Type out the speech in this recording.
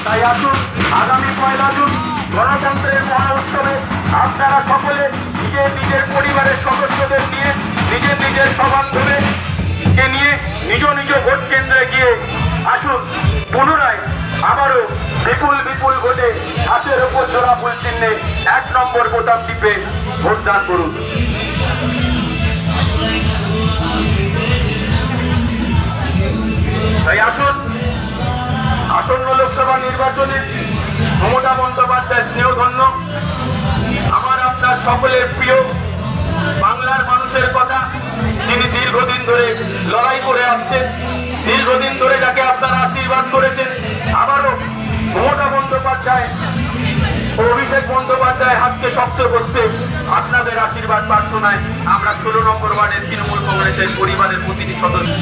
তাই আসুন আগামী 1 জুন গণতন্ত্রের মহোৎসবে আপনারা সকলে নিজের নিজের পরিবারের সদস্যদের নিয়ে নিজের নিজের সবান্ধবকে নিয়ে নিজ নিজ ভোট কেন্দ্রে গিয়ে আসুন পুনরায় আবারও বিপুল বিপুল ভোটে ঘাসের উপর জোড়া ফুল চিহ্নে 1 নম্বর বোতাম টিপে ভোটদান করুন। তাই আসুন আসন্ন লোকসভা নির্বাচনে মমতা বন্দ্যোপাধ্যায় স্নেহধন্য আমার আপনার সকলের প্রিয় বাংলার মানুষের কথা, যিনি দীর্ঘদিন ধরে লড়াই করে আসছেন, দীর্ঘদিন ধরে যাকে আপনারা আশীর্বাদ করেছেন, আবারও মমতা বন্দ্যোপাধ্যায় ও অভিষেক বন্দ্যোপাধ্যায় হাতকে শক্ত করতে আপনাদের আশীর্বাদ প্রার্থনায় আমরা 16 নম্বর ওয়ার্ডের তৃণমূল কংগ্রেসের পরিবারের প্রতিটি সদস্য